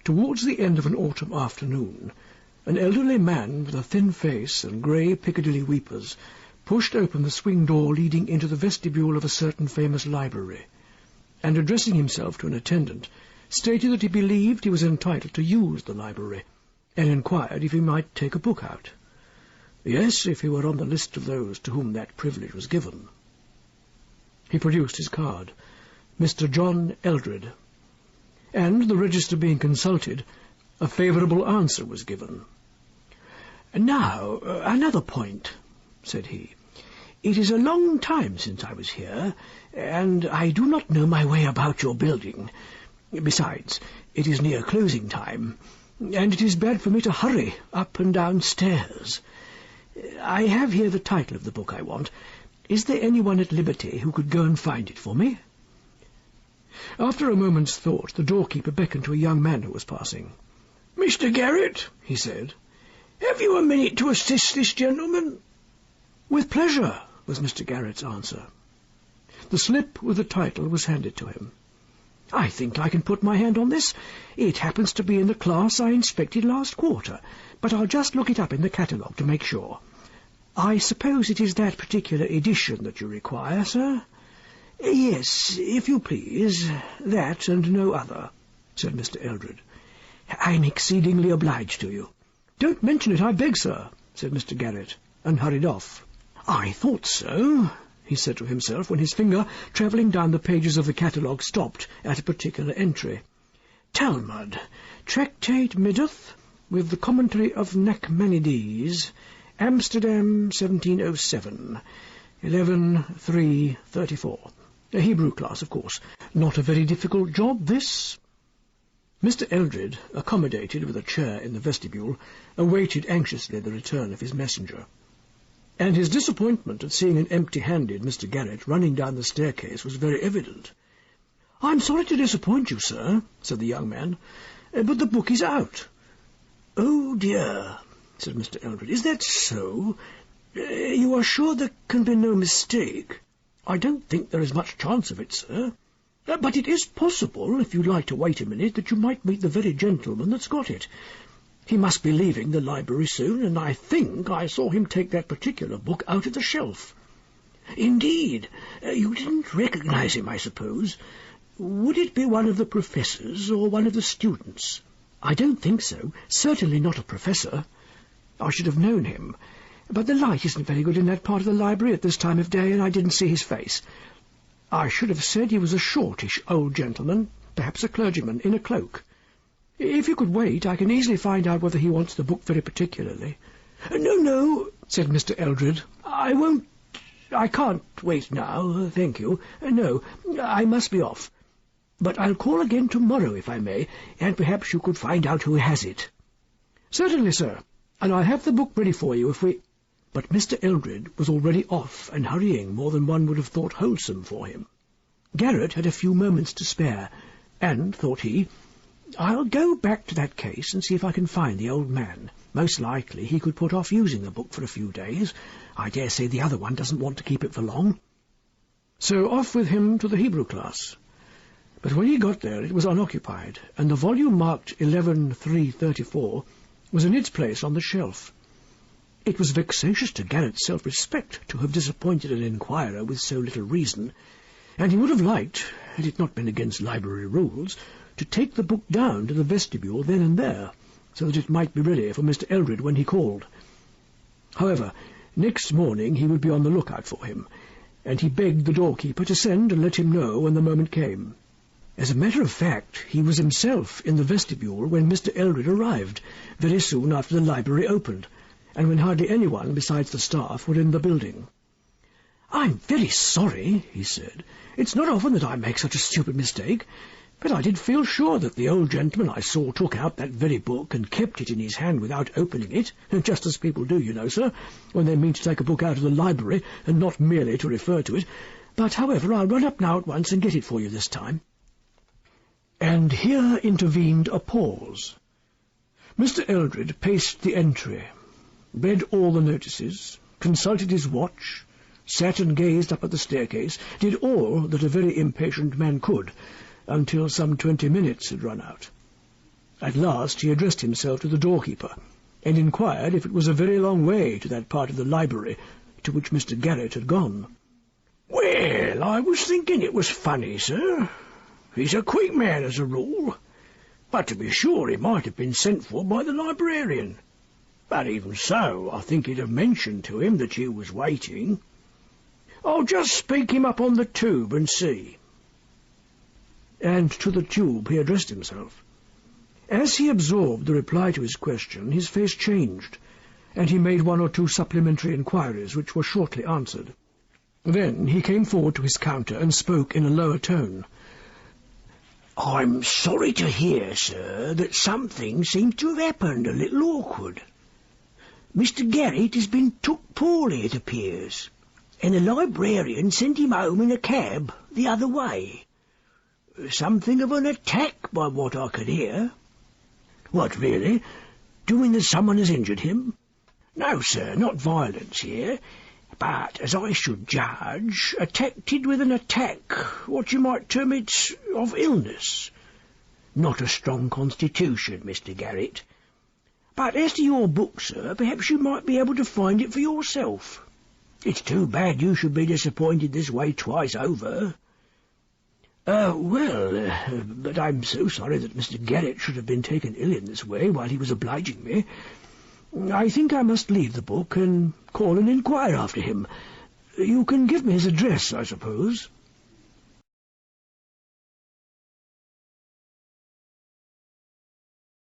Towards the end of an autumn afternoon, an elderly man with a thin face and grey Piccadilly weepers pushed open the swing door leading into the vestibule of a certain famous library, and, addressing himself to an attendant, stated that he believed he was entitled to use the library, and inquired if he might take a book out. Yes, if he were on the list of those to whom that privilege was given. He produced his card, Mr. John Eldred, and, the register being consulted, a favourable answer was given. "Now, another point," said he. "It is a long time since I was here, and I do not know my way about your building. Besides, it is near closing time, and it is bad for me to hurry up and down stairs. I have here the title of the book I want. Is there anyone at liberty who could go and find it for me?" After a moment's thought, the doorkeeper beckoned to a young man who was passing. "Mr. Garrett," he said, "have you a minute to assist this gentleman?" "With pleasure," was Mr. Garrett's answer. The slip with the title was handed to him. "I think I can put my hand on this. It happens to be in the class I inspected last quarter, but I'll just look it up in the catalogue to make sure. I suppose it is that particular edition that you require, sir?" "Yes, if you please, that and no other," said Mr. Eldred. "I'm exceedingly obliged to you." "Don't mention it, I beg, sir," said Mr. Garrett, and hurried off. "I thought so," he said to himself, when his finger, travelling down the pages of the catalogue, stopped at a particular entry. "Talmud, Tractate Middoth, with the commentary of Nachmanides, Amsterdam, 1707, 11/3/34. A Hebrew class, of course. Not a very difficult job, this." Mr. Eldred, accommodated with a chair in the vestibule, awaited anxiously the return of his messenger, and his disappointment at seeing an empty-handed Mr. Garrett running down the staircase was very evident. "I'm sorry to disappoint you, sir," said the young man, "but the book is out." "Oh, dear," said Mr. Eldred. "Is that so? You are sure there can be no mistake?" "I don't think there is much chance of it, sir. But it is possible, if you'd like to wait a minute, that you might meet the very gentleman that's got it. He must be leaving the library soon, and I think I saw him take that particular book out of the shelf." "Indeed? You didn't recognize him, I suppose? Would it be one of the professors or one of the students?" "I don't think so. Certainly not a professor. I should have known him. But the light isn't very good in that part of the library at this time of day, and I didn't see his face. I should have said he was a shortish old gentleman, perhaps a clergyman, in a cloak. If you could wait, I can easily find out whether he wants the book very particularly." "No," said Mr. Eldred. I can't wait now, thank you. No, I must be off. But I'll call again tomorrow, if I may, and perhaps you could find out who has it." "Certainly, sir, and I'll have the book ready for you if we—" But Mr. Eldred was already off and hurrying more than one would have thought wholesome for him. Garrett had a few moments to spare, and, thought he, "I'll go back to that case and see if I can find the old man. Most likely he could put off using the book for a few days. I dare say the other one doesn't want to keep it for long." So off with him to the Hebrew class. But when he got there it was unoccupied, and the volume marked 11/3/34 was in its place on the shelf. It was vexatious to Garrett's self-respect to have disappointed an inquirer with so little reason, and he would have liked, had it not been against library rules, to take the book down to the vestibule then and there, so that it might be ready for Mr. Eldred when he called. However, next morning he would be on the lookout for him, and he begged the doorkeeper to send and let him know when the moment came. As a matter of fact, he was himself in the vestibule when Mr. Eldred arrived, very soon after the library opened, and when hardly anyone besides the staff were in the building. "I'm very sorry," he said. "It's not often that I make such a stupid mistake, but I did feel sure that the old gentleman I saw took out that very book and kept it in his hand without opening it, just as people do, you know, sir, when they mean to take a book out of the library and not merely to refer to it. But, however, I'll run up now at once and get it for you this time." And here intervened a pause. Mr. Eldred paced the entry, read all the notices, consulted his watch, sat and gazed up at the staircase, did all that a very impatient man could, until some 20 minutes had run out. At last he addressed himself to the doorkeeper, and inquired if it was a very long way to that part of the library to which Mr. Garrett had gone. "Well, I was thinking it was funny, sir. He's a quick man as a rule, but to be sure he might have been sent for by the librarian. But even so, I think he'd have mentioned to him that you was waiting. I'll just speak him up on the tube and see." And to the tube he addressed himself. As he absorbed the reply to his question, his face changed, and he made one or two supplementary inquiries which were shortly answered. Then he came forward to his counter and spoke in a lower tone. "I'm sorry to hear, sir, that something seems to have happened a little awkward. Mr. Garrett has been took poorly, it appears, and the librarian sent him home in a cab the other way. Something of an attack, by what I could hear." "What, really? Do you mean that someone has injured him?" "No, sir, not violence here, but, as I should judge, attacted with an attack, what you might term it, of illness. Not a strong constitution, Mr. Garrett. But as to your book, sir, perhaps you might be able to find it for yourself. It's too bad you should be disappointed this way twice over." But I'm so sorry that Mr. Garrett should have been taken ill in this way while he was obliging me. I think I must leave the book and call and inquire after him. You can give me his address, I suppose?"